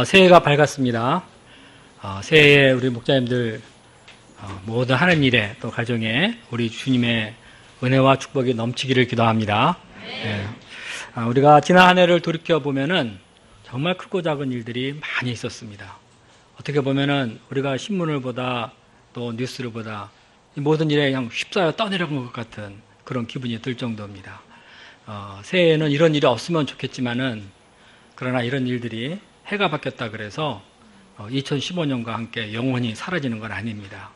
새해가 밝았습니다. 새해에 우리 목자님들 모든 하는 일에 또 가정에 우리 주님의 은혜와 축복이 넘치기를 기도합니다. 네. 우리가 지난 한 해를 돌이켜보면은 정말 크고 작은 일들이 많이 있었습니다. 어떻게 보면은 우리가 신문을 보다 또 뉴스를 보다 이 모든 일에 그냥 휩싸여 떠내려간 것 같은 그런 기분이 들 정도입니다. 새해에는 이런 일이 없으면 좋겠지만은 그러나 이런 일들이 해가 바뀌었다 그래서 2015년과 함께 영원히 사라지는 건 아닙니다.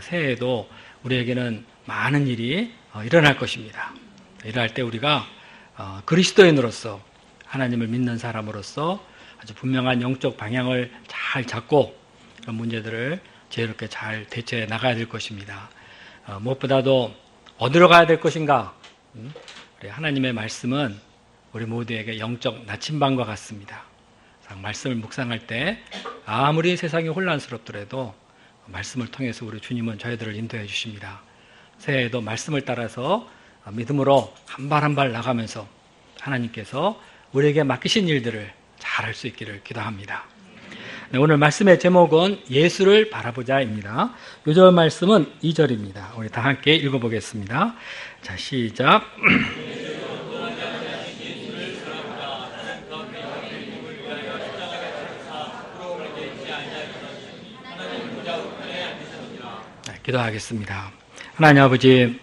새해에도 우리에게는 많은 일이 일어날 것입니다. 이럴 때 우리가 그리스도인으로서 하나님을 믿는 사람으로서 아주 분명한 영적 방향을 잘 잡고 그런 문제들을 지혜롭게 잘 대처해 나가야 될 것입니다. 무엇보다도 어디로 가야 될 것인가? 우리 하나님의 말씀은 우리 모두에게 영적 나침반과 같습니다. 말씀을 묵상할 때 아무리 세상이 혼란스럽더라도 말씀을 통해서 우리 주님은 저희들을 인도해 주십니다. 새해에도 말씀을 따라서 믿음으로 한 발 한 발 나가면서 하나님께서 우리에게 맡기신 일들을 잘 할 수 있기를 기도합니다. 네, 오늘 말씀의 제목은 예수를 바라보자입니다. 요절 말씀은 2절입니다. 우리 다 함께 읽어보겠습니다. 자, 시작. 네, 기도하겠습니다. 하나님 아버지,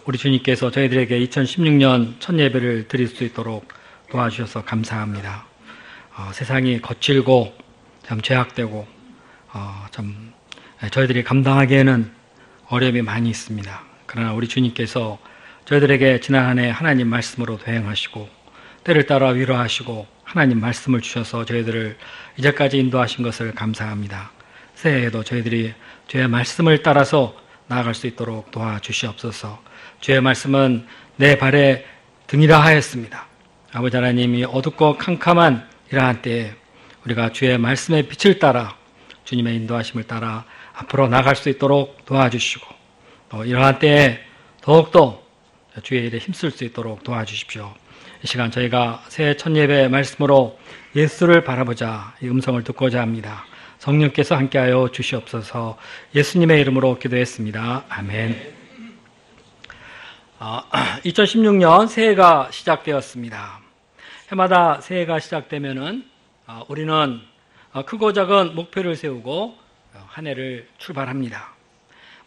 우리 주님께서 저희들에게 2016년 첫 예배를 드릴 수 있도록 도와주셔서 감사합니다. 세상이 거칠고 참 죄악되고 참 저희들이 감당하기에는 어려움이 많이 있습니다. 그러나 우리 주님께서 저희들에게 지난 한 해 하나님 말씀으로 대행하시고 때를 따라 위로하시고 하나님 말씀을 주셔서 저희들을 이제까지 인도하신 것을 감사합니다. 새해에도 저희들이 주의 말씀을 따라서 나아갈 수 있도록 도와주시옵소서. 주의 말씀은 내 발의 등이라 하였습니다. 아버지 하나님이 어둡고 캄캄한 이러한 때에 우리가 주의 말씀의 빛을 따라 주님의 인도하심을 따라 앞으로 나갈 수 있도록 도와주시고 또 이러한 때에 더욱더 주의 일에 힘쓸 수 있도록 도와주십시오. 이 시간 저희가 새해 첫 예배 말씀으로 예수를 바라보자 이 음성을 듣고자 합니다. 성령께서 함께하여 주시옵소서. 예수님의 이름으로 기도했습니다. 아멘. 2016년 새해가 시작되었습니다. 해마다 새해가 시작되면은 우리는 크고 작은 목표를 세우고 한 해를 출발합니다.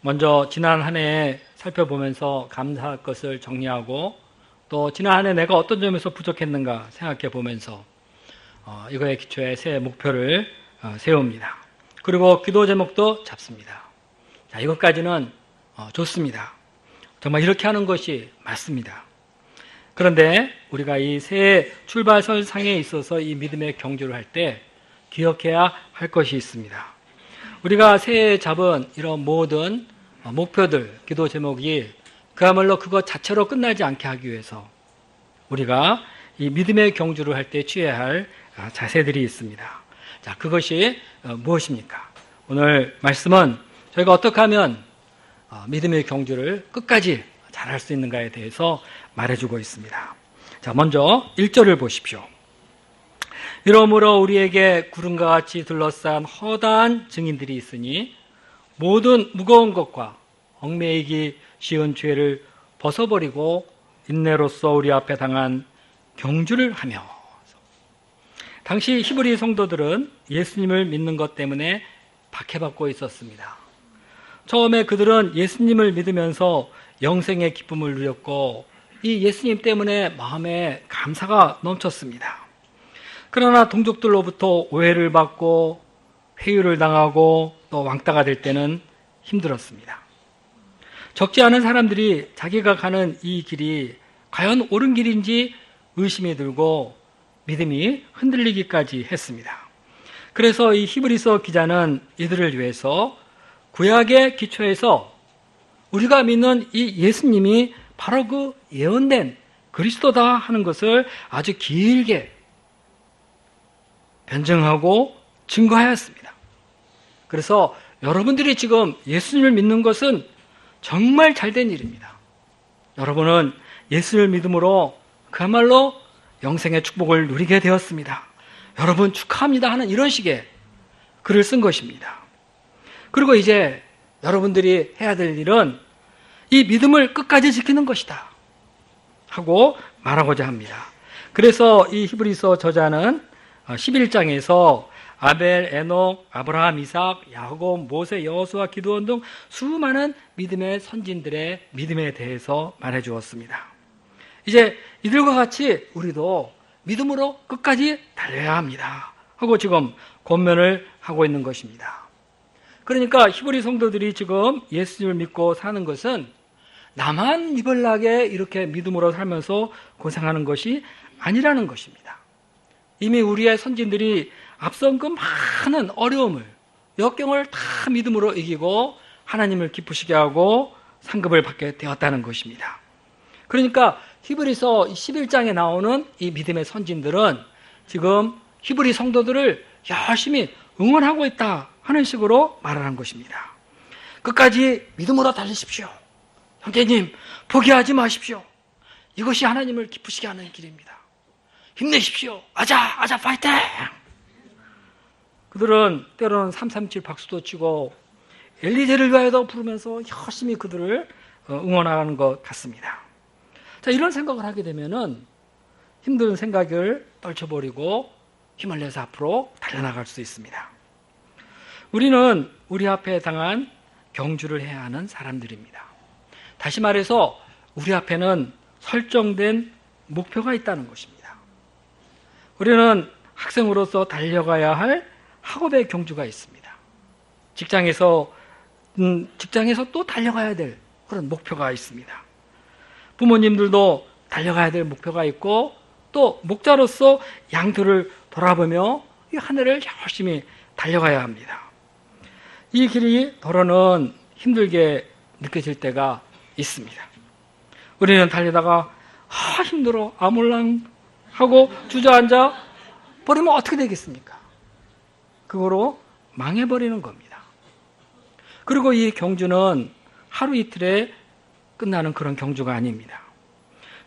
먼저 지난 한 해에 살펴보면서 감사할 것을 정리하고 또 지난 한 해 내가 어떤 점에서 부족했는가 생각해 보면서 이거에 기초해 새해 목표를 세웁니다. 그리고 기도 제목도 잡습니다. 자, 이것까지는 좋습니다. 정말 이렇게 하는 것이 맞습니다. 그런데 우리가 이 새해 출발선상에 있어서 이 믿음의 경주를 할 때 기억해야 할 것이 있습니다. 우리가 새해에 잡은 이런 모든 목표들, 기도 제목이 그야말로 그것 자체로 끝나지 않게 하기 위해서 우리가 이 믿음의 경주를 할 때 취해야 할 자세들이 있습니다. 자, 그것이 무엇입니까? 오늘 말씀은 저희가 어떻게 하면 믿음의 경주를 끝까지 잘할 수 있는가에 대해서 말해주고 있습니다. 자, 먼저 1절을 보십시오. 이러므로 우리에게 구름과 같이 둘러싼 허다한 증인들이 있으니 모든 무거운 것과 얽매이기 쉬운 죄를 벗어버리고 인내로써 우리 앞에 당한 경주를 하며. 당시 히브리 성도들은 예수님을 믿는 것 때문에 박해받고 있었습니다. 처음에 그들은 예수님을 믿으면서 영생의 기쁨을 누렸고 이 예수님 때문에 마음에 감사가 넘쳤습니다. 그러나 동족들로부터 오해를 받고 회유를 당하고 또 왕따가 될 때는 힘들었습니다. 적지 않은 사람들이 자기가 가는 이 길이 과연 옳은 길인지 의심이 들고 믿음이 흔들리기까지 했습니다. 그래서 이 히브리서 기자는 이들을 위해서 구약의 기초에서 우리가 믿는 이 예수님이 바로 그 예언된 그리스도다 하는 것을 아주 길게 변증하고 증거하였습니다. 그래서 여러분들이 지금 예수님을 믿는 것은 정말 잘된 일입니다. 여러분은 예수를 믿음으로 그야말로 영생의 축복을 누리게 되었습니다. 여러분 축하합니다 하는 이런 식의 글을 쓴 것입니다. 그리고 이제 여러분들이 해야 될 일은 이 믿음을 끝까지 지키는 것이다 하고 말하고자 합니다. 그래서 이 히브리서 저자는 11장에서 아벨, 에녹, 아브라함, 이삭, 야곱, 모세, 여호수아, 기드온 등 수많은 믿음의 선진들의 믿음에 대해서 말해 주었습니다. 이제 이들과 같이 우리도 믿음으로 끝까지 달려야 합니다 하고 지금 권면을 하고 있는 것입니다. 그러니까 히브리 성도들이 지금 예수님을 믿고 사는 것은 나만 유별나게 이렇게 믿음으로 살면서 고생하는 것이 아니라는 것입니다. 이미 우리의 선진들이 앞선 그 많은 어려움을, 역경을 다 믿음으로 이기고 하나님을 기쁘시게 하고 상급을 받게 되었다는 것입니다. 그러니까 히브리서 11장에 나오는 이 믿음의 선진들은 지금 히브리 성도들을 열심히 응원하고 있다 하는 식으로 말을 한 것입니다. 끝까지 믿음으로 달리십시오. 형제님, 포기하지 마십시오. 이것이 하나님을 기쁘시게 하는 길입니다. 힘내십시오. 아자 파이팅! 그들은 때로는 337 박수도 치고 엘리제를 위하여도 부르면서 열심히 그들을 응원하는 것 같습니다. 자, 이런 생각을 하게 되면은 힘든 생각을 떨쳐버리고 힘을 내서 앞으로 달려나갈 수 있습니다. 우리는 우리 앞에 당한 경주를 해야 하는 사람들입니다. 다시 말해서 우리 앞에는 설정된 목표가 있다는 것입니다. 우리는 학생으로서 달려가야 할 학업의 경주가 있습니다. 직장에서 또 달려가야 될 그런 목표가 있습니다. 부모님들도 달려가야 될 목표가 있고 또 목자로서 양들을 돌아보며 이 한 해를 열심히 달려가야 합니다. 이 길이 더러는 힘들게 느껴질 때가 있습니다. 우리는 달리다가 힘들어 아몰랑 하고 주저앉아 버리면 어떻게 되겠습니까? 그거로 망해버리는 겁니다. 그리고 이 경주는 하루 이틀에 끝나는 그런 경주가 아닙니다.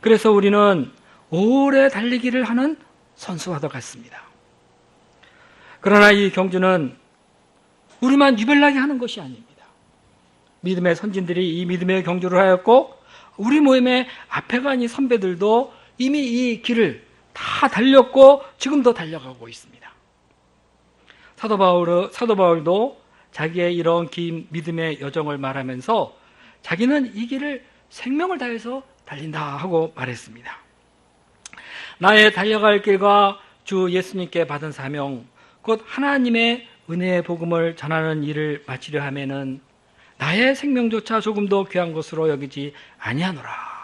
그래서 우리는 오래 달리기를 하는 선수와도 같습니다. 그러나 이 경주는 우리만 유별나게 하는 것이 아닙니다. 믿음의 선진들이 이 믿음의 경주를 하였고 우리 모임의 앞에 간 이 선배들도 이미 이 길을 다 달렸고 지금도 달려가고 있습니다. 사도 바울도 자기의 이런 긴 믿음의 여정을 말하면서 자기는 이 길을 생명을 다해서 달린다 하고 말했습니다. 나의 달려갈 길과 주 예수님께 받은 사명, 곧 하나님의 은혜의 복음을 전하는 일을 마치려 하면은 나의 생명조차 조금도 귀한 것으로 여기지 아니하노라.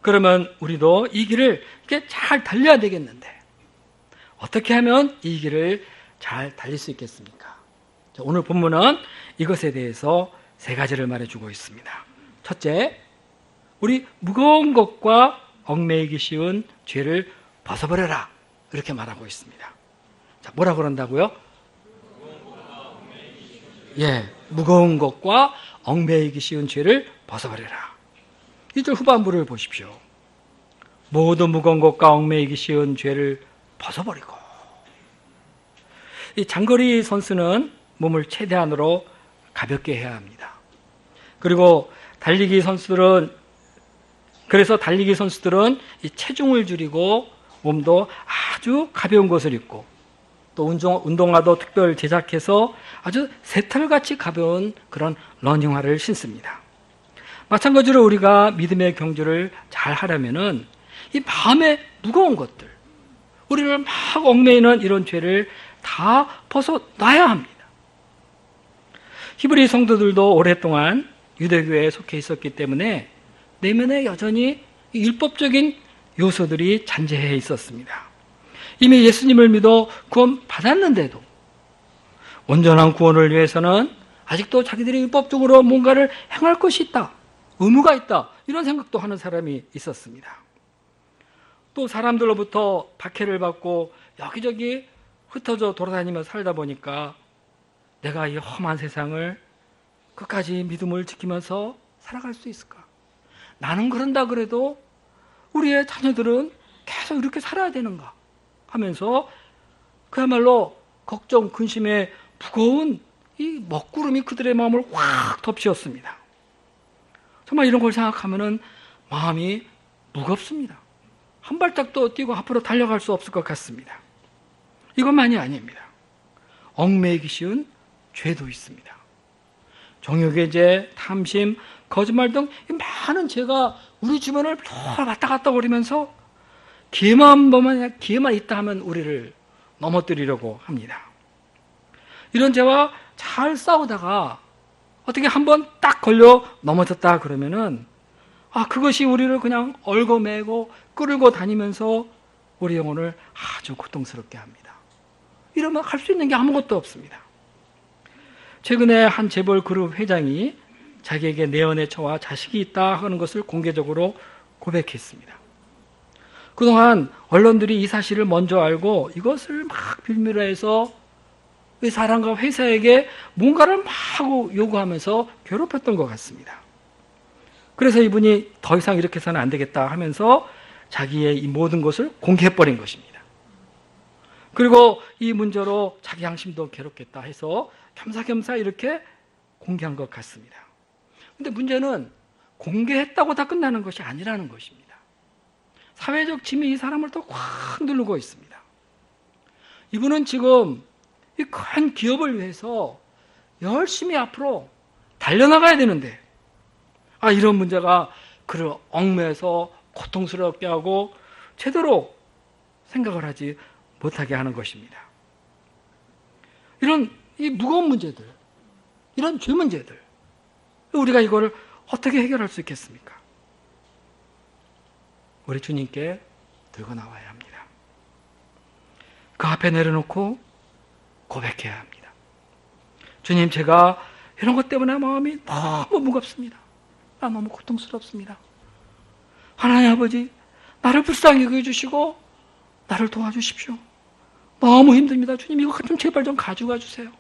그러면 우리도 이 길을 이렇게 잘 달려야 되겠는데 어떻게 하면 이 길을 잘 달릴 수 있겠습니까? 오늘 본문은 이것에 대해서 세 가지를 말해주고 있습니다. 첫째, 우리 무거운 것과 얽매이기 쉬운 죄를 벗어버려라. 이렇게 말하고 있습니다. 자, 뭐라 그런다고요? 무거운 것과 얽매이기 쉬운 죄를 벗어버려라. 1절 후반부를 보십시오. 모두 무거운 것과 얽매이기 쉬운 죄를 벗어버리고. 이 장거리 선수는 몸을 최대한으로 가볍게 해야 합니다. 그리고 달리기 선수들은 이 체중을 줄이고 몸도 아주 가벼운 것을 입고 또 운동화도 특별 제작해서 아주 새털같이 가벼운 그런 러닝화를 신습니다. 마찬가지로 우리가 믿음의 경주를 잘 하려면은 이 마음의 무거운 것들, 우리를 막 얽매이는 이런 죄를 다 벗어놔야 합니다. 히브리 성도들도 오랫동안 유대교회에 속해 있었기 때문에 내면에 여전히 율법적인 요소들이 잔재해 있었습니다. 이미 예수님을 믿어 구원 받았는데도 온전한 구원을 위해서는 아직도 자기들이 율법적으로 뭔가를 행할 것이 있다, 의무가 있다, 이런 생각도 하는 사람이 있었습니다. 또 사람들로부터 박해를 받고 여기저기 흩어져 돌아다니며 살다 보니까 내가 이 험한 세상을 끝까지 믿음을 지키면서 살아갈 수 있을까? 나는 그런다 그래도 우리의 자녀들은 계속 이렇게 살아야 되는가 하면서 그야말로 걱정, 근심에 무거운 이 먹구름이 그들의 마음을 확 덮씌웠습니다. 정말 이런 걸 생각하면은 마음이 무겁습니다. 한 발짝도 뛰고 앞으로 달려갈 수 없을 것 같습니다. 이것만이 아닙니다. 얽매이기 쉬운 죄도 있습니다. 정욕의죄, 탐심, 거짓말 등 많은 죄가 우리 주변을 왔다 갔다 거리면서 기회만 있다 하면 우리를 넘어뜨리려고 합니다. 이런 죄와 잘 싸우다가 어떻게 한번 딱 걸려 넘어졌다 그러면은 그것이 우리를 그냥 얽어매고 끌고 다니면서 우리 영혼을 아주 고통스럽게 합니다. 이러면 할 수 있는 게 아무것도 없습니다. 최근에 한 재벌 그룹 회장이 자기에게 내연의 처와 자식이 있다 하는 것을 공개적으로 고백했습니다. 그동안 언론들이 이 사실을 먼저 알고 이것을 막 빌미로 해서 이 사람과 회사에게 뭔가를 막 하고 요구하면서 괴롭혔던 것 같습니다. 그래서 이분이 더 이상 이렇게 해서는 안 되겠다 하면서 자기의 이 모든 것을 공개해버린 것입니다. 그리고 이 문제로 자기 양심도 괴롭겠다 해서 겸사겸사 이렇게 공개한 것 같습니다. 근데 문제는 공개했다고 다 끝나는 것이 아니라는 것입니다. 사회적 짐이 이 사람을 또 확 누르고 있습니다. 이분은 지금 이 큰 기업을 위해서 열심히 앞으로 달려나가야 되는데 이런 문제가 그를 얽매여서 고통스럽게 하고 제대로 생각을 하지 못하게 하는 것입니다. 이런 이 무거운 문제들, 이런 죄 문제들, 우리가 이거를 어떻게 해결할 수 있겠습니까? 우리 주님께 들고 나와야 합니다. 그 앞에 내려놓고 고백해야 합니다. 주님, 제가 이런 것 때문에 마음이 너무 무겁습니다. 나 너무 고통스럽습니다. 하나님 아버지, 나를 불쌍히 여겨주시고 나를 도와주십시오. 너무 힘듭니다. 주님, 이거 좀 제발 좀 가져가 주세요.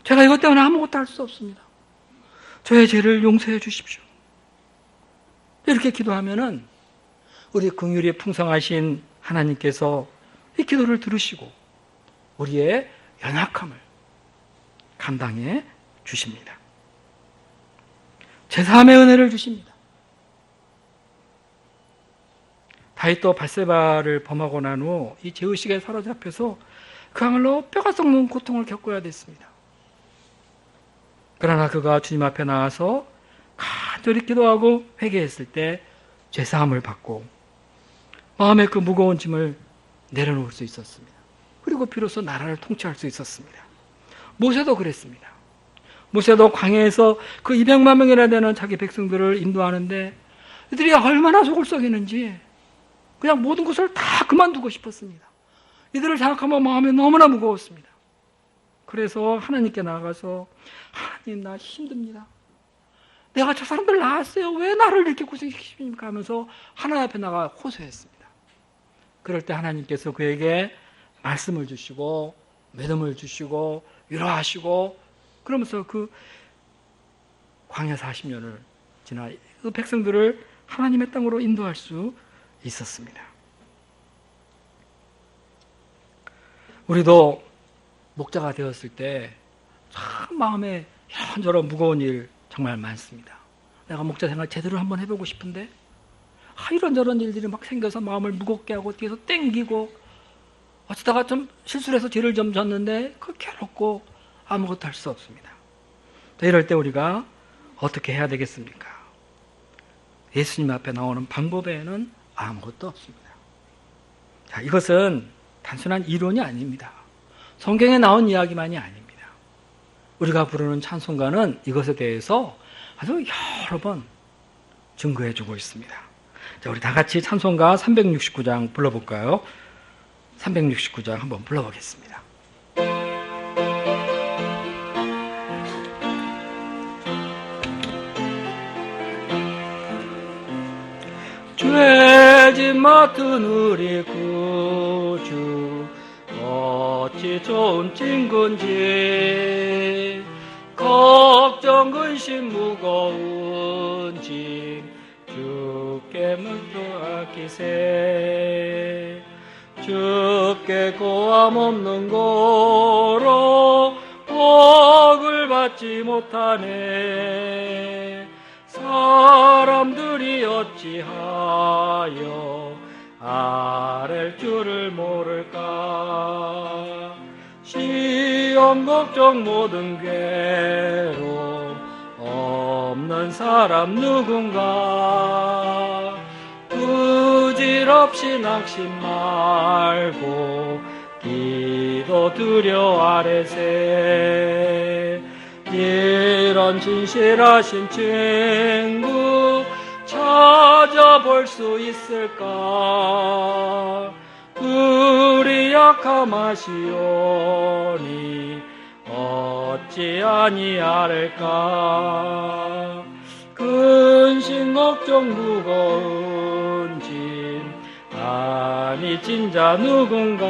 제가 이것 때문에 아무것도 할 수 없습니다. 저의 죄를 용서해 주십시오. 이렇게 기도하면은 우리 긍휼이 풍성하신 하나님께서 이 기도를 들으시고 우리의 연약함을 감당해 주십니다. 제사함의 은혜를 주십니다. 다윗도 밧세바를 범하고 난 후 이 죄의식에 사로잡혀서 그야말로 뼈가 썩는 고통을 겪어야 됐습니다. 그러나 그가 주님 앞에 나와서 간절히 기도하고 회개했을 때 죄사함을 받고 마음의 그 무거운 짐을 내려놓을 수 있었습니다. 그리고 비로소 나라를 통치할 수 있었습니다. 모세도 그랬습니다. 모세도 광야에서 그 200만 명이나 되는 자기 백성들을 인도하는데 이들이 얼마나 속을 썩이는지 그냥 모든 것을 다 그만두고 싶었습니다. 이들을 생각하면 마음이 너무나 무거웠습니다. 그래서 하나님께 나가서 하나님, 나 힘듭니다. 내가 저 사람들 낳았어요. 왜 나를 이렇게 고생시키십니까? 하면서 하나님 앞에 나가 호소했습니다. 그럴 때 하나님께서 그에게 말씀을 주시고 믿음을 주시고 위로하시고 그러면서 그 광야 40년을 지나 그 백성들을 하나님의 땅으로 인도할 수 있었습니다. 우리도 목자가 되었을 때 참 마음에 이런저런 무거운 일 정말 많습니다. 내가 목자 생활 제대로 한번 해보고 싶은데 이런저런 일들이 막 생겨서 마음을 무겁게 하고 뒤에서 땡기고 어쩌다가 좀 실수를 해서 죄를 좀 졌는데 그 괴롭고 아무것도 할 수 없습니다. 이럴 때 우리가 어떻게 해야 되겠습니까? 예수님 앞에 나오는 방법 외에는 아무것도 없습니다. 자, 이것은 단순한 이론이 아닙니다. 성경에 나온 이야기만이 아닙니다. 우리가 부르는 찬송가는 이것에 대해서 아주 여러 번 증거해 주고 있습니다. 자, 우리 다 같이 찬송가 369장 불러볼까요? 369장 한번 불러보겠습니다. 죄짐 맡은 우리 구주 어찌 좋은 친구인지 걱정 근심 무거운 짐 주께 주께 묵도하기세 주께 고함 없는 고로 복을 받지 못하네 사람들이 어찌하여 아랠 줄을 모를까 시험 걱정 모든 괴로움 없는 사람 누군가 부질없이 낙심 말고 기도 드려 아뢰세 이런 진실하신 친구 찾아볼 수 있을까 우리 약함하시오니 어찌 아니하릴까 근심 걱정 무거운 짐 아니 진자 누군가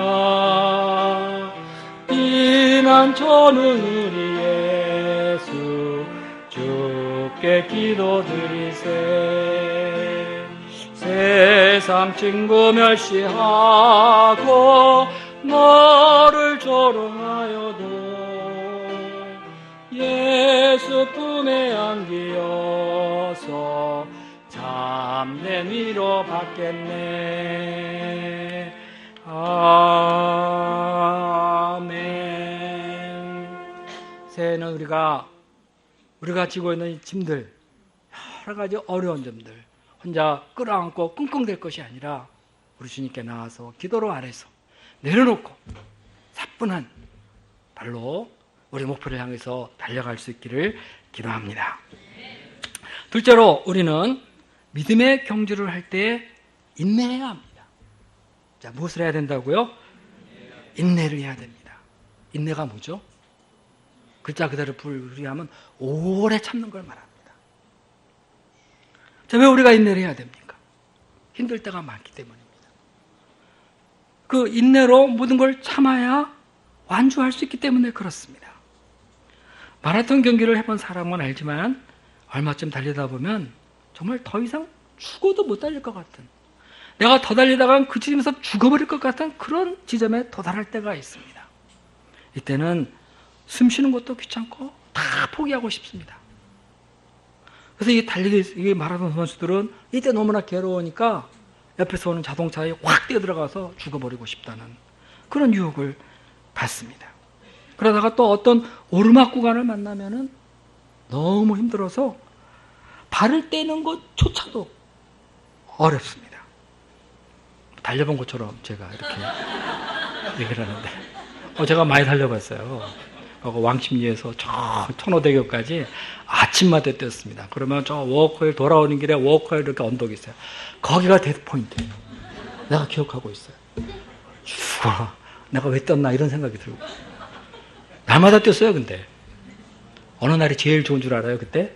비난처는 우리 예수 주께 기도드리세 세상 친구 멸시하고 너를 조롱하여도 예수 품에 안기어서 참된 위로 받겠네 아멘 새해는 우리가 지고 있는 짐들 여러 가지 어려운 점들 혼자 끌어안고 끙끙댈 것이 아니라 우리 주님께 나와서 기도로 아래서 내려놓고 사뿐한 발로 우리 목표를 향해서 달려갈 수 있기를 기도합니다. 둘째로 우리는 믿음의 경주를 할 때 인내해야 합니다. 자, 무엇을 해야 된다고요? 인내를 해야 됩니다. 인내가 뭐죠? 글자 그대로 풀이하면 오래 참는 걸 말합니다. 자, 왜 우리가 인내를 해야 됩니까? 힘들 때가 많기 때문입니다. 그 인내로 모든 걸 참아야 완주할 수 있기 때문에 그렇습니다. 마라톤 경기를 해본 사람은 알지만 얼마쯤 달리다 보면 정말 더 이상 죽어도 못 달릴 것 같은 내가 더 달리다가 그 지점에서 죽어버릴 것 같은 그런 지점에 도달할 때가 있습니다. 이때는 숨 쉬는 것도 귀찮고 다 포기하고 싶습니다. 그래서 이 마라톤 선수들은 이때 너무나 괴로우니까 옆에서 오는 자동차에 확 뛰어들어가서 죽어버리고 싶다는 그런 유혹을 받습니다. 그러다가 또 어떤 오르막 구간을 만나면은 너무 힘들어서 발을 떼는 것조차도 어렵습니다. 달려본 것처럼 제가 이렇게 얘기를 하는데 제가 많이 달려봤어요. 왕십리에서 저 천호대교까지 아침마다 뛰었습니다. 그러면 저 워커힐 돌아오는 길에 워커힐 이렇게 언덕이 있어요. 거기가 데드포인트예요. 내가 기억하고 있어요. 내가 왜 뛰었나 이런 생각이 들고 날마다 뛰었어요. 근데 어느 날이 제일 좋은 줄 알아요? 그때?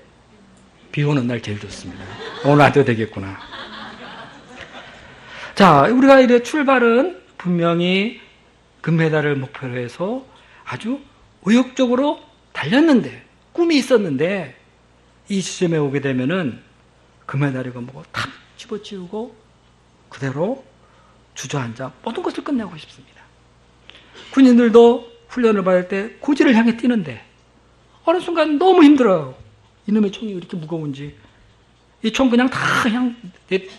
비 오는 날 제일 좋습니다. 오늘 안 뛰어도 되겠구나. 자, 우리가 이래 출발은 분명히 금메달을 목표로 해서 아주 의욕적으로 달렸는데 꿈이 있었는데 이 지점에 오게 되면은 금메달이고 뭐고 탁 집어치우고 그대로 주저앉아 모든 것을 끝내고 싶습니다. 군인들도 훈련을 받을 때 고지를 향해 뛰는데 어느 순간 너무 힘들어요. 이놈의 총이 이렇게 무거운지 이 총 그냥 다 그냥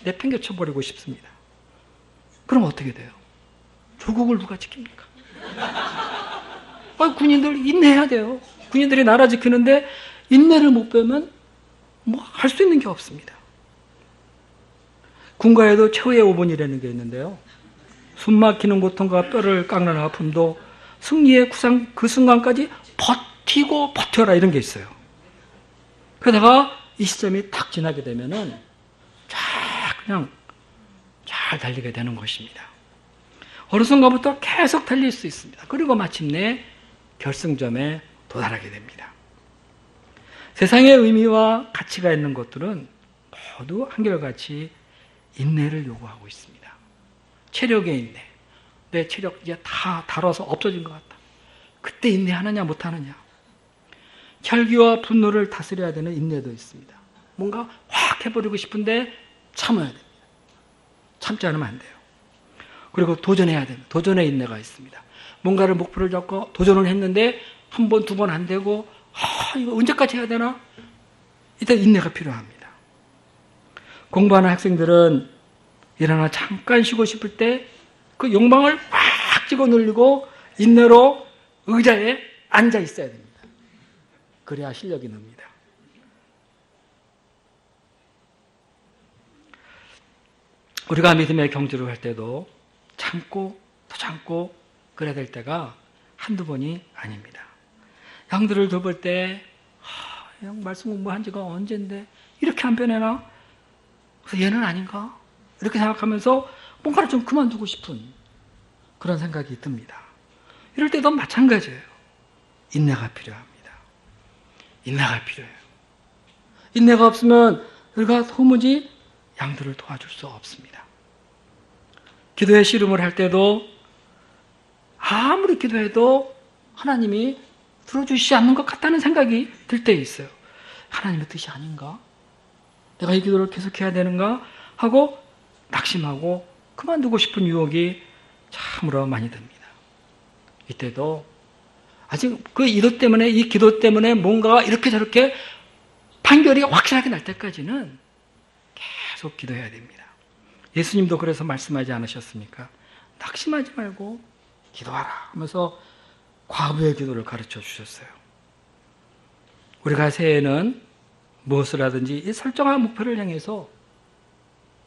내팽개쳐 버리고 싶습니다. 그럼 어떻게 돼요? 조국을 누가 지킵니까? 군인들 인내해야 돼요. 군인들이 나라 지키는데 인내를 못 배우면 뭐 할 수 있는 게 없습니다. 군가에도 최후의 5분이라는 게 있는데요. 숨 막히는 고통과 뼈를 깎는 아픔도 승리의 그 순간까지 버티고 버텨라 이런 게 있어요. 그러다가 이 시점이 탁 지나게 되면은 그냥 잘 달리게 되는 것입니다. 어느 순간부터 계속 달릴 수 있습니다. 그리고 마침내 결승점에 도달하게 됩니다. 세상의 의미와 가치가 있는 것들은 모두 한결같이 인내를 요구하고 있습니다. 체력의 인내. 내 체력 이제 다 닳아서 없어진 것 같다. 그때 인내하느냐 못하느냐. 혈기와 분노를 다스려야 되는 인내도 있습니다. 뭔가 확 해버리고 싶은데 참아야 됩니다. 참지 않으면 안 돼요. 그리고 도전해야 됩니다. 도전의 인내가 있습니다. 뭔가를 목표를 잡고 도전을 했는데 한 번, 두 번 안 되고 이거 언제까지 해야 되나? 이때 인내가 필요합니다. 공부하는 학생들은 일어나 잠깐 쉬고 싶을 때 그 욕망을 꽉 찍어 눌리고 인내로 의자에 앉아 있어야 됩니다. 그래야 실력이 늡니다. 우리가 믿음의 경주를 할 때도 참고 또 참고 그래야 될 때가 한두 번이 아닙니다. 양들을 돌볼 때 말씀 공부한 지가 언젠데 이렇게 안 변해나? 그래서 얘는 아닌가? 이렇게 생각하면서 뭔가를 좀 그만두고 싶은 그런 생각이 듭니다. 이럴 때도 마찬가지예요. 인내가 필요합니다. 인내가 필요해요. 인내가 없으면 우리가 도무지 양들을 도와줄 수 없습니다. 기도의 씨름을 할 때도 아무리 기도해도 하나님이 들어주시지 않는 것 같다는 생각이 들 때 있어요. 하나님의 뜻이 아닌가? 내가 이 기도를 계속해야 되는가? 하고 낙심하고 그만두고 싶은 유혹이 참으로 많이 듭니다. 이때도 아직 그 이 기도 때문에 뭔가가 이렇게 저렇게 판결이 확실하게 날 때까지는 계속 기도해야 됩니다. 예수님도 그래서 말씀하지 않으셨습니까? 낙심하지 말고 기도하라 하면서 과부의 기도를 가르쳐 주셨어요. 우리가 새해에는 무엇을 하든지 이 설정한 목표를 향해서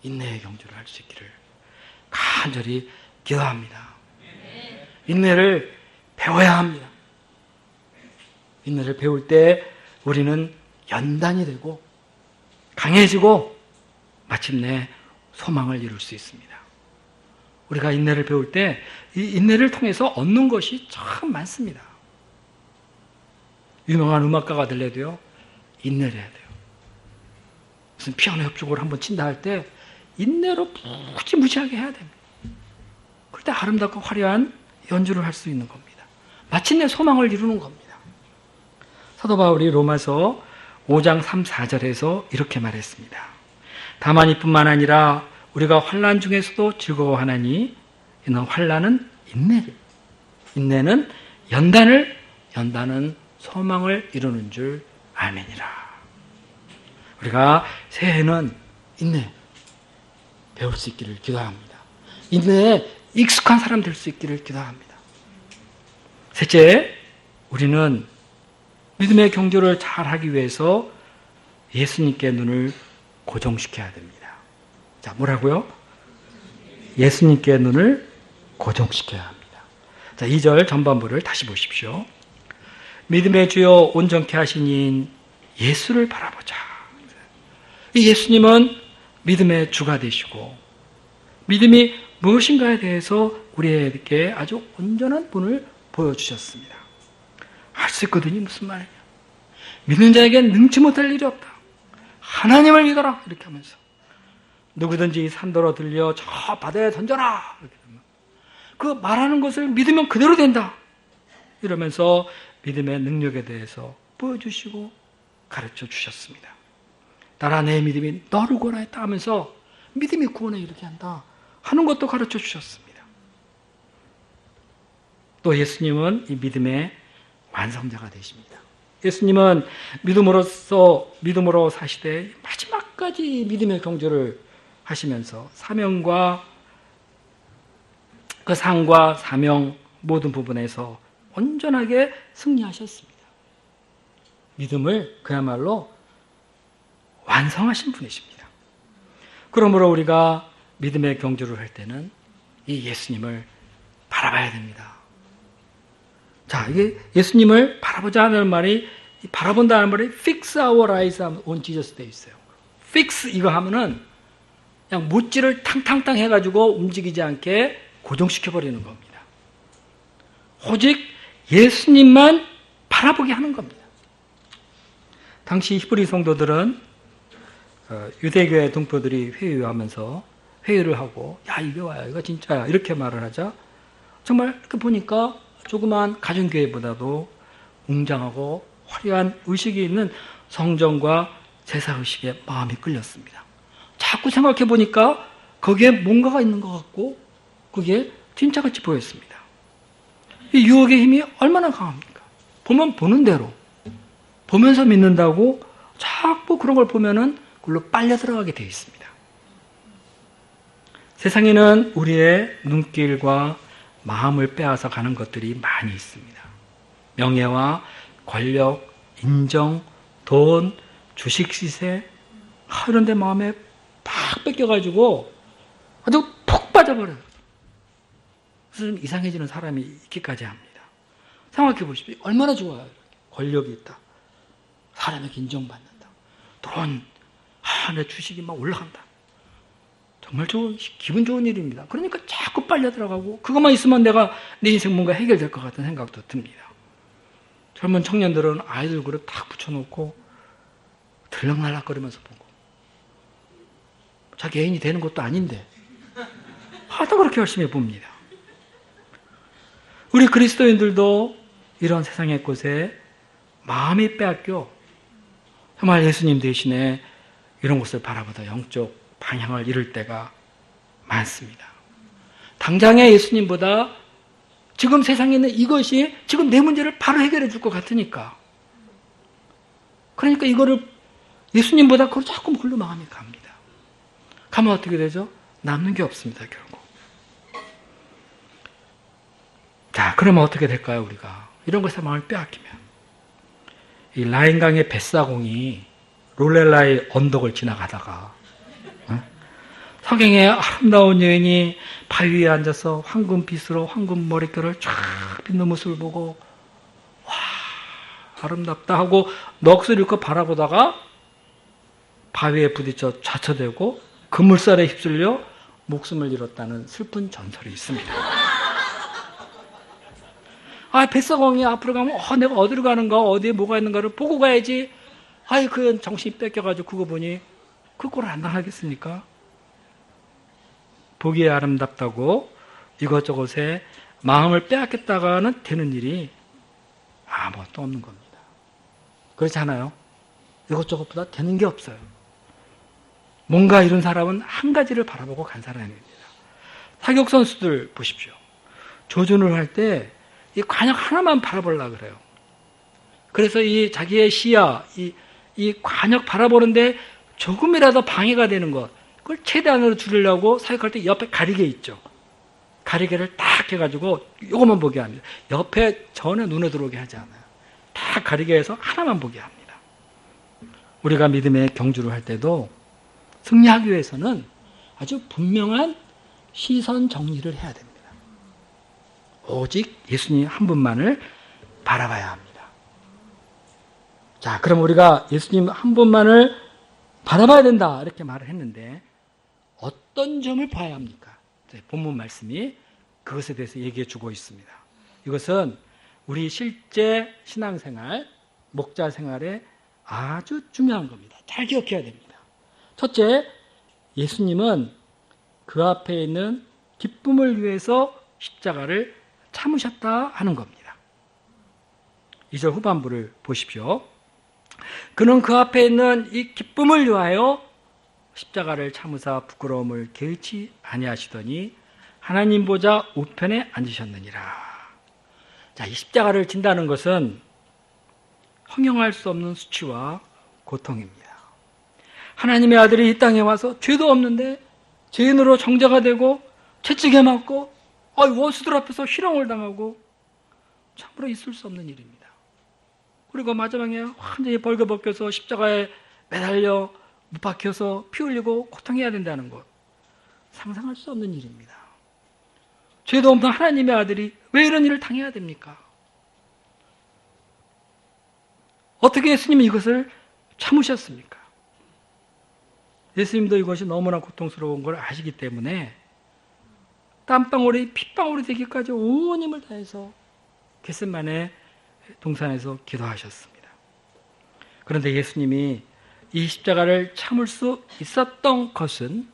인내의 경주를 할 수 있기를 간절히 기도합니다. 인내를 배워야 합니다. 인내를 배울 때 우리는 연단이 되고 강해지고 마침내 소망을 이룰 수 있습니다. 우리가 인내를 배울 때 이 인내를 통해서 얻는 것이 참 많습니다. 유명한 음악가가 되려도요, 인내를 해야 돼요. 무슨 피아노 협주곡을 한번 친다 할 때 인내로 무지무지하게 해야 됩니다. 그럴 때 아름답고 화려한 연주를 할 수 있는 겁니다. 마침내 소망을 이루는 겁니다. 사도 바울이 로마서 5장 3, 4절에서 이렇게 말했습니다. 다만 이뿐만 아니라 우리가 환난 중에서도 즐거워하나니 이는 환난은 인내를, 인내는 연단은 소망을 이루는 줄 아멘이라. 우리가 새해에는 인내 배울 수 있기를 기도합니다. 인내에 익숙한 사람 될 수 있기를 기도합니다. 셋째, 우리는 믿음의 경주를 잘 하기 위해서 예수님께 눈을 고정시켜야 됩니다. 자, 뭐라고요? 예수님께 눈을 고정시켜야 합니다. 자, 2절 전반부를 다시 보십시오. 믿음의 주요 온전케 하신 이인 예수를 바라보자. 이 예수님은 믿음의 주가 되시고 믿음이 무엇인가에 대해서 우리에게 아주 온전한 분을 보여주셨습니다. 할 수 있거든요. 무슨 말이냐. 믿는 자에겐 능치 못할 일이 없다. 하나님을 믿어라. 이렇게 하면서 누구든지 산더러 들려 저 바다에 던져라. 이렇게 되면 그 말하는 것을 믿으면 그대로 된다. 이러면서 믿음의 능력에 대해서 보여주시고 가르쳐 주셨습니다. 나라 내 믿음이 너를 구원하였다 하면서 믿음이 구원에 이르게 한다 하는 것도 가르쳐 주셨습니다. 또 예수님은 이 믿음의 완성자가 되십니다. 예수님은 믿음으로 사시되 마지막까지 믿음의 경주를 하시면서 사명과 그 상과 사명 모든 부분에서 온전하게 승리하셨습니다. 믿음을 그야말로 완성하신 분이십니다. 그러므로 우리가 믿음의 경주를 할 때는 이 예수님을 바라봐야 됩니다. 자, 이게 예수님을 바라보자는 말이, 바라본다는 말이 fix our eyes on Jesus 되어 있어요. fix 이거 하면은 그냥 못질을 탕탕탕 해가지고 움직이지 않게 고정시켜버리는 겁니다. 오직 예수님만 바라보게 하는 겁니다. 당시 히브리 성도들은 유대교의 동포들이 회의를 하고 야 이게 와야 이거 진짜야 이렇게 말을 하자 정말 이렇게 보니까 조그만 가정교회보다도 웅장하고 화려한 의식이 있는 성전과 제사의식에 마음이 끌렸습니다. 자꾸 생각해 보니까 거기에 뭔가가 있는 것 같고 그게 진짜같이 보였습니다. 이 유혹의 힘이 얼마나 강합니까? 보면 보는 대로 보면서 믿는다고 자꾸 그런 걸 보면은 그걸로 빨려 들어가게 되어 있습니다. 세상에는 우리의 눈길과 마음을 빼앗아 가는 것들이 많이 있습니다. 명예와 권력, 인정, 돈, 주식 시세 이런 데 마음에 팍 뺏겨가지고 아주 푹 빠져버려요. 그래서 좀 이상해지는 사람이 있기까지 합니다. 생각해 보십시오. 얼마나 좋아요. 권력이 있다. 사람에게 인정받는다. 돈, 내 주식이 막 올라간다. 정말 기분 좋은 일입니다. 그러니까 자꾸 빨려 들어가고 그것만 있으면 내 인생 뭔가 해결될 것 같은 생각도 듭니다. 젊은 청년들은 아이들 그릇 딱 붙여놓고 들락날락거리면서 보고 자기 애인이 되는 것도 아닌데 하다 그렇게 열심히 봅니다. 우리 그리스도인들도 이런 세상의 곳에 마음이 빼앗겨 정말 예수님 대신에 이런 곳을 바라보다 영적 방향을 잃을 때가 많습니다. 당장의 예수님보다 지금 세상에 있는 이것이 지금 내 문제를 바로 해결해 줄 것 같으니까. 그러니까 이거를 예수님보다 그걸 자꾸 그걸로 마음이 갑니다. 가면 어떻게 되죠? 남는 게 없습니다, 결국. 자, 그러면 어떻게 될까요, 우리가? 이런 것에 마음을 빼앗기면. 이 라인강의 뱃사공이 롤렐라의 언덕을 지나가다가 성경의 아름다운 여인이 바위 위에 앉아서 황금빛으로 황금 머릿결을 쫙 빗는 모습을 보고 와 아름답다 하고 넋을 잃고 바라보다가 바위에 부딪혀 좌처되고 그물살에 휩쓸려 목숨을 잃었다는 슬픈 전설이 있습니다. 뱃사공이 앞으로 가면 내가 어디로 가는가 어디에 뭐가 있는가를 보고 가야지. 그 정신이 뺏겨가지고 그거 보니 그 꼴을 안 당하겠습니까? 보기에 아름답다고 이것저것에 마음을 빼앗겼다가는 되는 일이 아무것도 없는 겁니다. 그렇지 않아요? 이것저것보다 되는 게 없어요. 뭔가 이런 사람은 한 가지를 바라보고 간 사람입니다. 사격 선수들 보십시오. 조준을 할 때 이 관역 하나만 바라보려고 그래요. 그래서 이 자기의 시야, 이 관역 바라보는데 조금이라도 방해가 되는 것, 그걸 최대한으로 줄이려고 사격할 때 옆에 가리개 있죠. 가리개를 딱 해가지고 이것만 보게 합니다. 옆에 전혀 눈에 들어오게 하지 않아요. 딱 가리개에서 하나만 보게 합니다. 우리가 믿음의 경주를 할 때도 승리하기 위해서는 아주 분명한 시선 정리를 해야 됩니다. 오직 예수님 한 분만을 바라봐야 합니다. 자, 그럼 우리가 예수님 한 분만을 바라봐야 된다 이렇게 말을 했는데 어떤 점을 봐야 합니까? 본문 말씀이 그것에 대해서 얘기해 주고 있습니다. 이것은 우리 실제 신앙생활, 목자 생활에 아주 중요한 겁니다. 잘 기억해야 됩니다. 첫째, 예수님은 그 앞에 있는 기쁨을 위해서 십자가를 참으셨다 하는 겁니다. 2절 후반부를 보십시오. 그는 그 앞에 있는 이 기쁨을 위하여 십자가를 참으사 부끄러움을 개의치 아니하시더니 하나님 보좌 우편에 앉으셨느니라. 자, 이 십자가를 진다는 것은 형용할 수 없는 수치와 고통입니다. 하나님의 아들이 이 땅에 와서 죄도 없는데 죄인으로 정죄가 되고 채찍에 맞고 원수들 앞에서 희롱을 당하고 참으로 있을 수 없는 일입니다. 그리고 마지막에 완전히 벌거벗겨서 십자가에 매달려 못 박혀서 피 흘리고 고통해야 된다는 것, 상상할 수 없는 일입니다. 죄도 없는 하나님의 아들이 왜 이런 일을 당해야 됩니까? 어떻게 예수님이 이것을 참으셨습니까? 예수님도 이것이 너무나 고통스러운 걸 아시기 때문에 땀방울이 핏방울이 되기까지 온 힘을 다해서 겟세마네 동산에서 기도하셨습니다. 그런데 예수님이 이 십자가를 참을 수 있었던 것은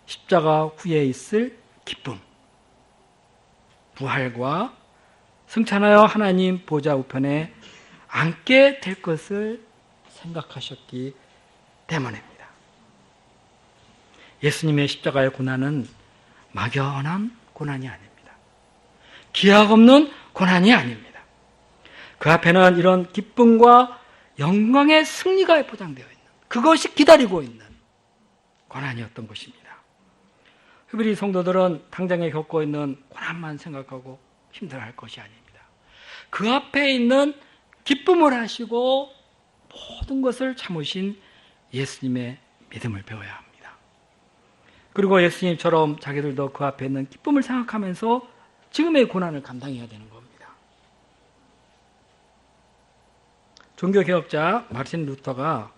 십자가 후에 있을 기쁨, 부활과 승천하여 하나님 보좌 우편에 앉게 될 것을 생각하셨기 때문입니다. 예수님의 십자가의 고난은 막연한 고난이 아닙니다. 기약 없는 고난이 아닙니다. 그 앞에는 이런 기쁨과 영광의 승리가 보장되어 있는, 그것이 기다리고 있는 고난이었던 것입니다. 히브리 성도들은 당장에 겪고 있는 고난만 생각하고 힘들어할 것이 아닙니다. 그 앞에 있는 기쁨을 하시고 모든 것을 참으신 예수님의 믿음을 배워야 합니다. 그리고 예수님처럼 자기들도 그 앞에 있는 기쁨을 생각하면서 지금의 고난을 감당해야 되는 겁니다. 종교개혁자 마르틴 루터가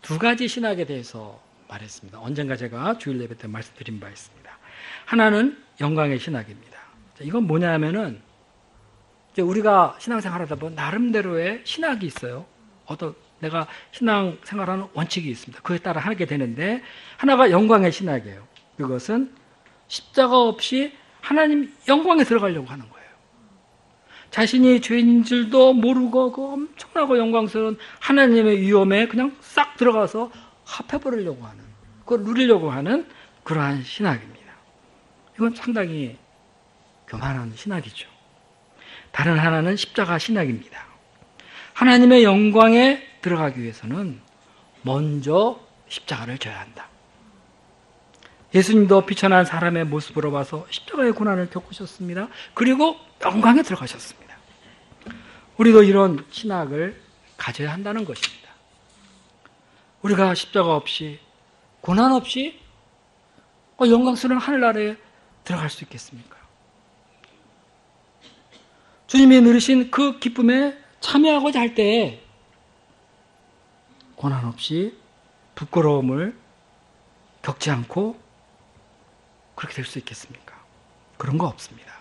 두 가지 신학에 대해서 말했습니다. 언젠가 제가 주일 예배 때 말씀드린 바 있습니다. 하나는 영광의 신학입니다. 이건 뭐냐 하면은 우리가 신앙생활하다 보면 나름대로의 신학이 있어요. 내가 신앙생활하는 원칙이 있습니다. 그에 따라 하게 되는데 하나가 영광의 신학이에요. 그것은 십자가 없이 하나님 영광에 들어가려고 하는 거예요. 자신이 죄인 줄도 모르고 그 엄청나고 영광스러운 하나님의 위엄에 그냥 싹 들어가서 합해버리려고 하는, 그걸 누리려고 하는 그러한 신학입니다. 이건 상당히 교만한 신학이죠. 다른 하나는 십자가 신학입니다. 하나님의 영광에 들어가기 위해서는 먼저 십자가를 져야 한다. 예수님도 비천한 사람의 모습으로 봐서 십자가의 고난을 겪으셨습니다. 그리고 영광에 들어가셨습니다. 우리도 이런 신학을 가져야 한다는 것입니다. 우리가 십자가 없이, 고난 없이 영광스러운 하늘나라에 들어갈 수 있겠습니까? 주님이 누리신 그 기쁨에 참여하고자 할 때에 고난 없이 부끄러움을 겪지 않고 그렇게 될 수 있겠습니까? 그런 거 없습니다.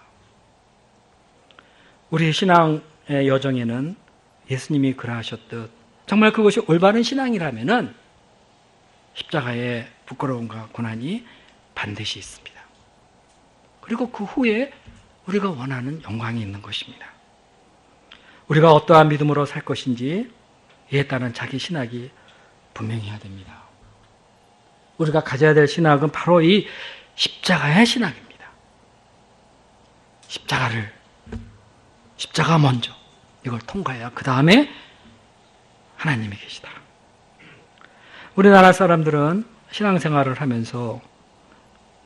우리 신앙의 여정에는 예수님이 그러하셨듯 정말 그것이 올바른 신앙이라면은 십자가의 부끄러움과 고난이 반드시 있습니다. 그리고 그 후에 우리가 원하는 영광이 있는 것입니다. 우리가 어떠한 믿음으로 살 것인지 이에 따른 자기 신학이 분명히 해야 됩니다. 우리가 가져야 될 신학은 바로 이 십자가의 신학입니다. 십자가 먼저 이걸 통과해야 그 다음에 하나님이 계시다. 우리나라 사람들은 신앙생활을 하면서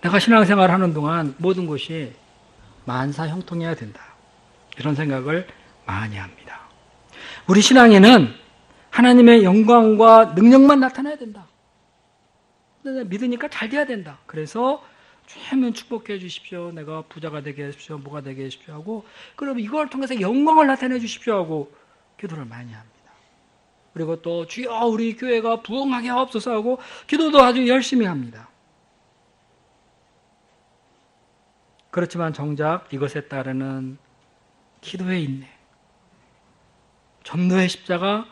내가 신앙생활을 하는 동안 모든 것이 만사형통해야 된다, 이런 생각을 많이 합니다. 우리 신앙에는 하나님의 영광과 능력만 나타나야 된다. 믿으니까 잘 돼야 된다. 그래서 주님은 축복해 주십시오, 내가 부자가 되게 해주십시오, 뭐가 되게 해주십시오 하고, 그럼 이걸 통해서 영광을 나타내 주십시오 하고 기도를 많이 합니다. 그리고 또 주여 우리 교회가 부흥하게 하옵소서 하고 기도도 아주 열심히 합니다. 그렇지만 정작 이것에 따르는 기도의 인내, 전도의 십자가,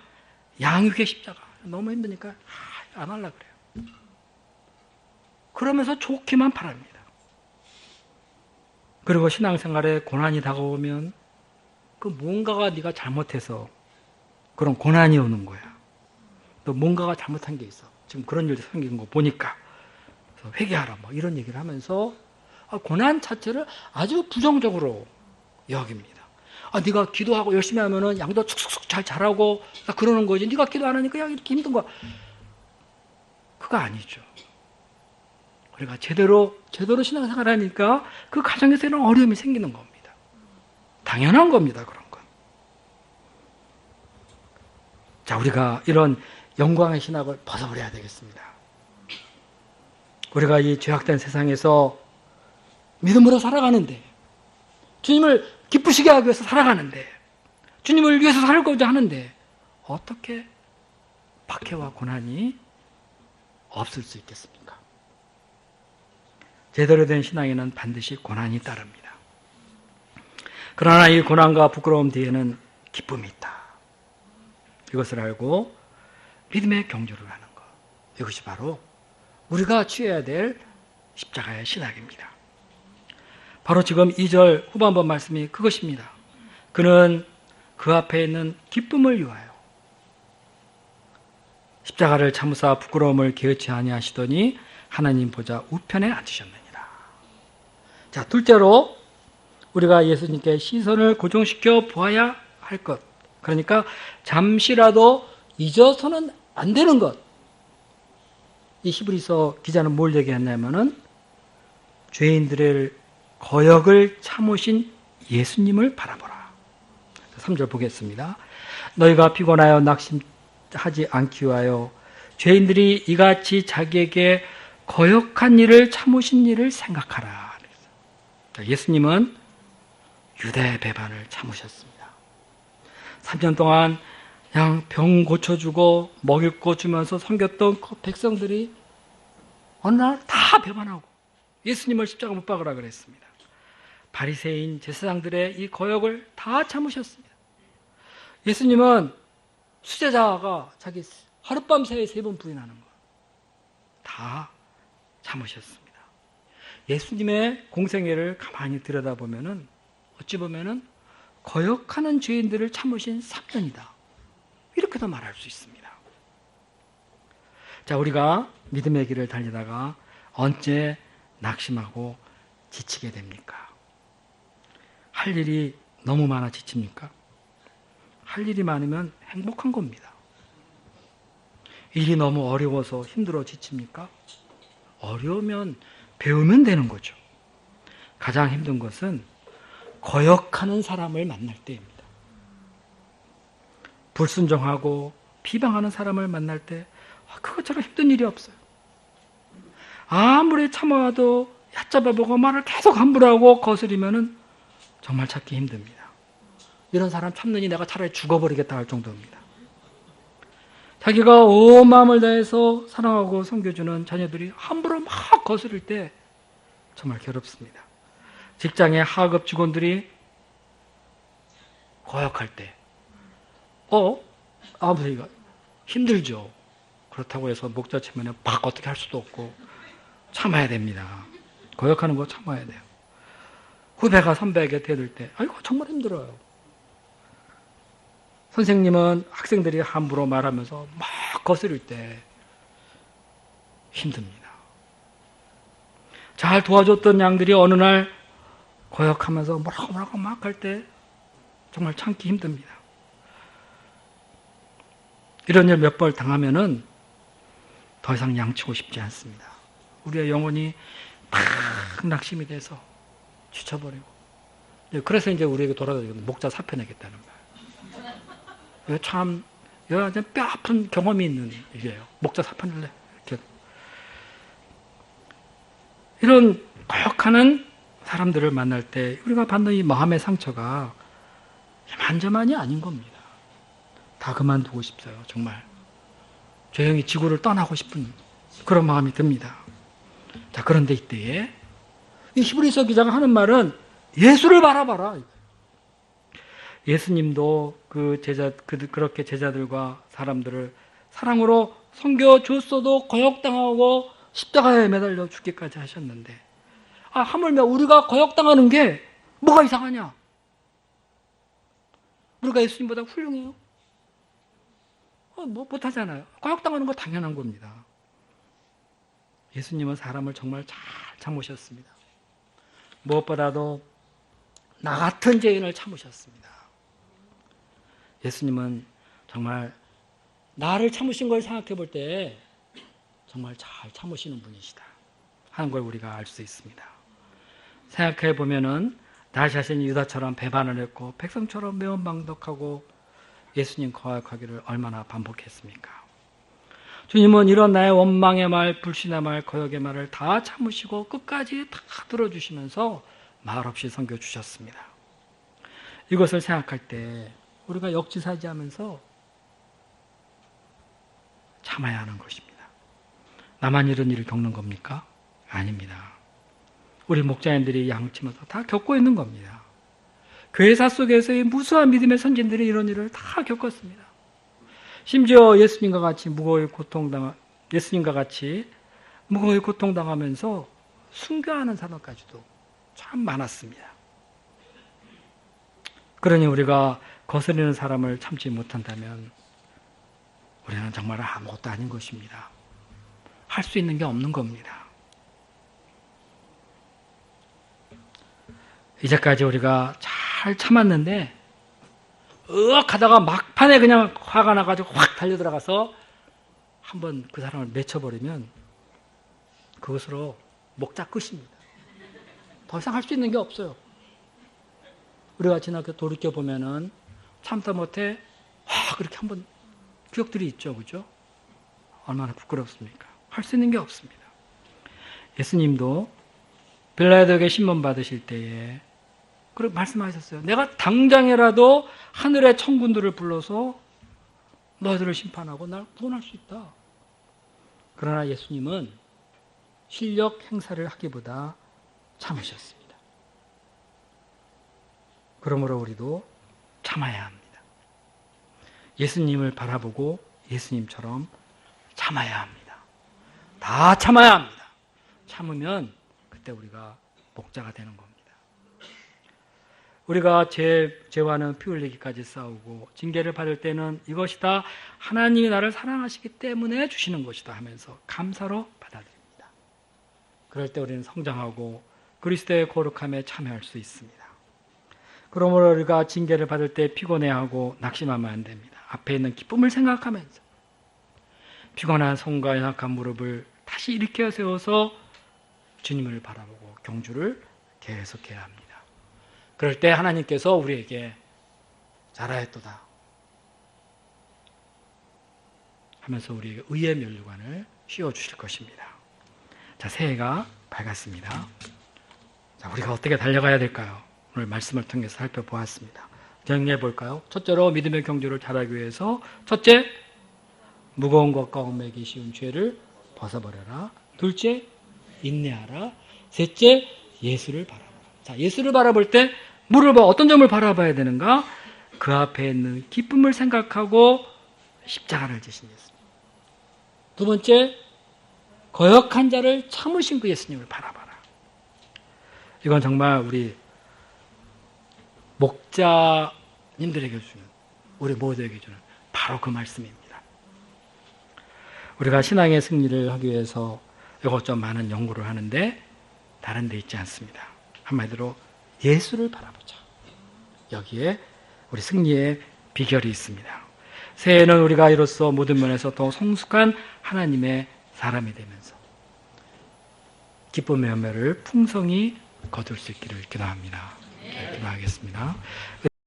양육의 십자가 너무 힘드니까 안 하려고 그래요. 그러면서 좋기만 바랍니다. 그리고 신앙생활에 고난이 다가오면 그 뭔가가 네가 잘못해서 그런 고난이 오는 거야. 또 뭔가가 잘못한 게 있어. 지금 그런 일이 생긴 거 보니까 그래서 회개하라 뭐 이런 얘기를 하면서 고난 자체를 아주 부정적으로 여깁니다. 네가 기도하고 열심히 하면은 양도 축축축 잘 자라고 그러는 거지. 네가 기도 안 하니까 이렇게 힘든 거야. 그거 아니죠. 우리가 제대로 신앙생활 하니까 그 가정에서 이런 어려움이 생기는 겁니다. 당연한 겁니다, 그런 건. 자, 우리가 이런 영광의 신학을 벗어버려야 되겠습니다. 우리가 이 죄악된 세상에서 믿음으로 살아가는데, 주님을 기쁘시게 하기 위해서 살아가는데, 주님을 위해서 살고자 하는데 어떻게 박해와 고난이 없을 수 있겠습니까? 제대로 된 신앙에는 반드시 고난이 따릅니다. 그러나 이 고난과 부끄러움 뒤에는 기쁨이 있다. 이것을 알고 믿음의 경주를 하는 것, 이것이 바로 우리가 취해야 될 십자가의 신학입니다. 바로 지금 2절 후반부 말씀이 그것입니다. 그는 그 앞에 있는 기쁨을 위하여 십자가를 참으사 부끄러움을 개의치 아니하시더니 하나님 보좌 우편에 앉으셨느니라. 자, 둘째로 우리가 예수님께 시선을 고정시켜 보아야 할 것. 그러니까 잠시라도 잊어서는 안 되는 것. 이 히브리서 기자는 뭘 얘기했냐면은 죄인들의 거역을 참으신 예수님을 바라보라. 3절 보겠습니다. 너희가 피곤하여 낙심하지 않기 위하여 죄인들이 이같이 자기에게 거역한 일을 참으신 일을 생각하라. 예수님은 유대 배반을 참으셨습니다. 3년 동안 그냥 병 고쳐주고 먹일 거 주면서 섬겼던 그 백성들이 어느 날 다 배반하고 예수님을 십자가 못 박으라 그랬습니다. 바리새인 제사장들의 이 거역을 다 참으셨습니다. 예수님은 수제자가 자기 하룻밤 사이에 3번 부인하는 거 다 참으셨습니다. 예수님의 공생애를 가만히 들여다보면은 어찌 보면은 거역하는 죄인들을 참으신 3년이다. 이렇게도 말할 수 있습니다. 자, 우리가 믿음의 길을 달리다가 언제 낙심하고 지치게 됩니까? 할 일이 너무 많아 지칩니까? 할 일이 많으면 행복한 겁니다. 일이 너무 어려워서 힘들어 지칩니까? 어려우면 배우면 되는 거죠. 가장 힘든 것은 거역하는 사람을 만날 때입니다. 불순종하고 비방하는 사람을 만날 때 그것처럼 힘든 일이 없어요. 아무리 참아도 얕잡아보고 말을 계속 함부로 하고 거스리면은 정말 찾기 힘듭니다. 이런 사람 참느니 내가 차라리 죽어버리겠다 할 정도입니다. 자기가 온 마음을 다해서 사랑하고 섬겨주는 자녀들이 함부로 막 거스릴 때 정말 괴롭습니다. 직장의 하급 직원들이 거역할 때 아버지가 힘들죠. 그렇다고 해서 목자 체면에 막 어떻게 할 수도 없고 참아야 됩니다. 거역하는 거 참아야 돼요. 후배가 선배에게 대들 때 아이고 정말 힘들어요. 선생님은 학생들이 함부로 말하면서 막 거스릴 때 힘듭니다. 잘 도와줬던 양들이 어느 날 거역하면서 뭐라고 막 할 때 정말 참기 힘듭니다. 이런 일 몇 번 당하면은 더 이상 양치고 싶지 않습니다. 우리의 영혼이 막 낙심이 돼서 지쳐버리고. 그래서 이제 우리에게 돌아다니고 목자 사표내겠다는 거예요. 이거 참, 이거 완전 뼈 아픈 경험이 있는 일이에요. 목자 사표낼래? 이렇게. 이런 거역하는 사람들을 만날 때 우리가 받는 이 마음의 상처가 이만저만이 아닌 겁니다. 다 그만두고 싶어요. 정말 조용히 지구를 떠나고 싶은 그런 마음이 듭니다. 자, 그런데 이때에 이 히브리서 기자가 하는 말은 예수를 바라봐라. 예수님도 그렇게 제자들과 사람들을 사랑으로 섬겨줬어도 거역당하고 십자가에 매달려 죽기까지 하셨는데, 하물며 우리가 거역당하는 게 뭐가 이상하냐? 우리가 예수님보다 훌륭해요? 못하잖아요. 거역당하는 거 당연한 겁니다. 예수님은 사람을 정말 잘 참으셨습니다. 무엇보다도 나 같은 죄인을 참으셨습니다. 예수님은 정말 나를 참으신 걸 생각해 볼 때 정말 잘 참으시는 분이시다 하는 걸 우리가 알 수 있습니다. 생각해 보면은 나 자신이 유다처럼 배반을 했고 백성처럼 매운방덕하고 예수님 거역하기를 얼마나 반복했습니까? 주님은 이런 나의 원망의 말, 불신의 말, 거역의 말을 다 참으시고 끝까지 다 들어주시면서 말없이 섬겨주셨습니다. 이것을 생각할 때 우리가 역지사지하면서 참아야 하는 것입니다. 나만 이런 일을 겪는 겁니까? 아닙니다. 우리 목자님들이 양치면서 다 겪고 있는 겁니다. 교회사 속에서의 무수한 믿음의 선진들이 이런 일을 다 겪었습니다. 심지어 예수님과 같이 무거이 고통당하면서 순교하는 사람까지도 참 많았습니다. 그러니 우리가 거스르는 사람을 참지 못한다면 우리는 정말 아무것도 아닌 것입니다. 할 수 있는 게 없는 겁니다. 이제까지 우리가 잘 참았는데 하다가 막판에 그냥 화가 나가지고 확 달려들어가서 한번 그 사람을 맺혀버리면 그것으로 목자 끝입니다. 더 이상 할 수 있는 게 없어요. 우리가 지나게 돌이켜보면은 참다 못해 그렇게 한번 기억들이 있죠. 그죠? 얼마나 부끄럽습니까? 할 수 있는 게 없습니다. 예수님도 빌라도에게 신문 받으실 때에 그렇게 말씀하셨어요. 내가 당장이라도 하늘의 천군들을 불러서 너희들을 심판하고 날 구원할 수 있다. 그러나 예수님은 실력 행사를 하기보다 참으셨습니다. 그러므로 우리도 참아야 합니다. 예수님을 바라보고 예수님처럼 참아야 합니다. 다 참아야 합니다. 참으면 그때 우리가 목자가 되는 겁니다. 우리가 죄와는 피 흘리기까지 싸우고 징계를 받을 때는 이것이 다 하나님이 나를 사랑하시기 때문에 주시는 것이다 하면서 감사로 받아들입니다. 그럴 때 우리는 성장하고 그리스도의 거룩함에 참여할 수 있습니다. 그러므로 우리가 징계를 받을 때 피곤해하고 낙심하면 안 됩니다. 앞에 있는 기쁨을 생각하면서 피곤한 손과 연약한 무릎을 다시 일으켜 세워서 주님을 바라보고 경주를 계속해야 합니다. 그럴 때 하나님께서 우리에게 잘하였도다 하면서 우리에게 의의 면류관을 씌워주실 것입니다. 자, 새해가 밝았습니다. 자, 우리가 어떻게 달려가야 될까요? 오늘 말씀을 통해서 살펴보았습니다. 정리해 볼까요? 첫째로 믿음의 경주를 잘하기 위해서 첫째, 무거운 것과 얽매기 쉬운 죄를 벗어버려라. 둘째, 인내하라. 셋째, 예수를 바라보라. 자, 예수를 바라볼 때 어떤 점을 바라봐야 되는가? 그 앞에 있는 기쁨을 생각하고 십자가를 지신 예수님. 두 번째, 거역한 자를 참으신 그 예수님을 바라봐라. 이건 정말 우리 목자님들에게 주는, 우리 모두에게 주는 바로 그 말씀입니다. 우리가 신앙의 승리를 하기 위해서 이것저것 많은 연구를 하는데 다른 데 있지 않습니다. 한마디로 예수를 바라보자. 여기에 우리 승리의 비결이 있습니다. 새해에는 우리가 이로써 모든 면에서 더 성숙한 하나님의 사람이 되면서 기쁨의 열매를 풍성히 거둘 수 있기를 기도합니다. 기도하겠습니다.